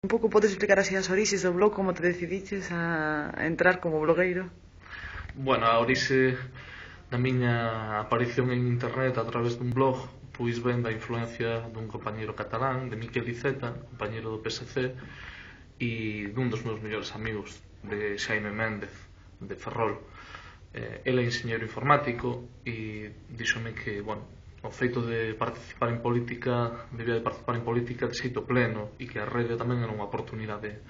Un pouco podes explicar así as orixes do blog, como te decidiches a entrar como blogueiro? Bueno, a orixe da miña aparición en internet a través dun blog pois ven da influencia dun compañeiro catalán, de Miquel Iceta, compañeiro do PSC, e dun dos meus mellores amigos, de Xaime Méndez, de Ferrol. Ele é enxeñeiro informático e díxome que, bueno, o feito de participar en política, debía de participar en política de xeito pleno e que a rede tamén era unha oportunidade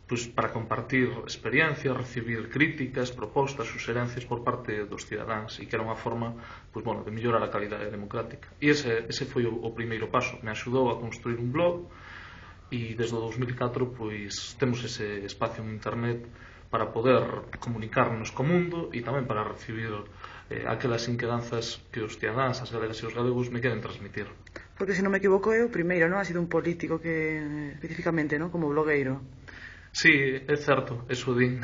pois, para compartir experiencias, recibir críticas, propostas, suxerencias por parte dos cidadáns e que era unha forma pois, bueno, de mellorar a calidade democrática. E ese foi o primeiro paso. Me axudou a construir un blog e desde o 2004 pois, temos ese espacio en internet para poder comunicarnos co mundo e tamén para recibir aquelas inquedanzas que os cidadáns, as galegas e os galegos me queren transmitir. Porque, se non me equivoco, é o primeiro, non? Ha sido un político que, especificamente, non? Como blogueiro. Sí, é certo, eso din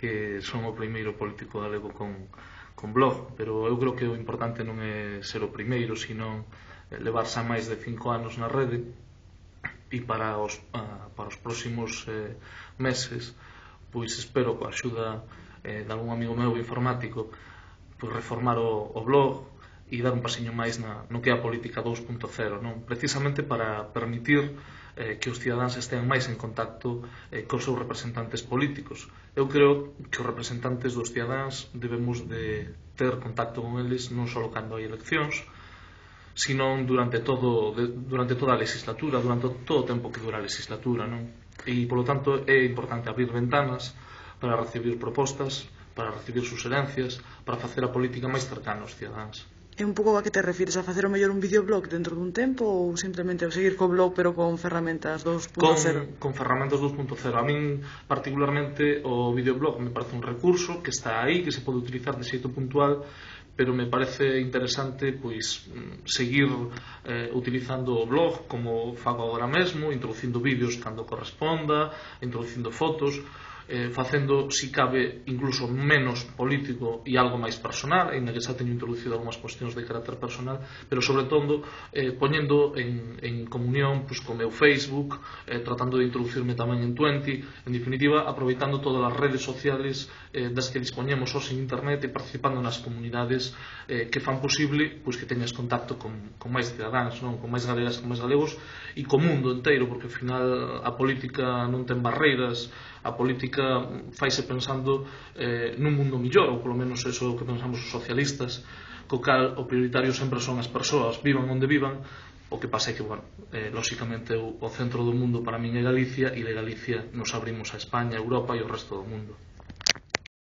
que son o primeiro político galego con blog, pero eu creo que o importante non é ser o primeiro, sino levarse a máis de 5 anos na rede e para os próximos meses pois espero coa axuda de algún amigo meu informático pois reformar o blog e dar un pasiño máis no que é a política 2.0, non? Precisamente para permitir que os cidadáns estean máis en contacto cos seus representantes políticos. Eu creo que os representantes dos cidadáns debemos de ter contacto con eles non só cando hai eleccións, sino durante toda a legislatura, durante todo o tempo que dura a legislatura, non? E, polo tanto, é importante abrir ventanas para recibir propostas, para recibir suxerencias, para facer a política máis cercana aos cidadáns. É un pouco a que te refires, a facer o mellor un videoblog dentro dun tempo ou simplemente seguir co blog pero con ferramentas 2.0? Con ferramentas 2.0. A min particularmente o videoblog me parece un recurso que está aí, que se pode utilizar de xeito puntual, pero me parece interesante pois seguir utilizando o blog como fago agora mesmo, introducindo vídeos cando corresponda, introducindo fotos, facendo, si cabe, incluso menos político e algo máis personal, ainda que xa teño introducido algunhas cuestións de carácter personal, pero sobre todo poñendo en comunión pois, co meu Facebook, tratando de introducirme tamén en Twenty, en definitiva, aproveitando todas as redes sociales das que dispoñemos hoxe en internet e participando nas comunidades que fan posible pois, que teñas contacto con máis cidadáns, non? Con máis galegas, con máis galegos e co mundo inteiro, porque ao final a política non ten barreiras, a política faise pensando nun mundo millor, ou polo menos eso é o que pensamos os socialistas, co cal o prioritario sempre son as persoas, vivan onde vivan. O que pasa é que, bueno, lóxicamente o centro do mundo para min é Galicia, e de Galicia nos abrimos a España, a Europa e o resto do mundo.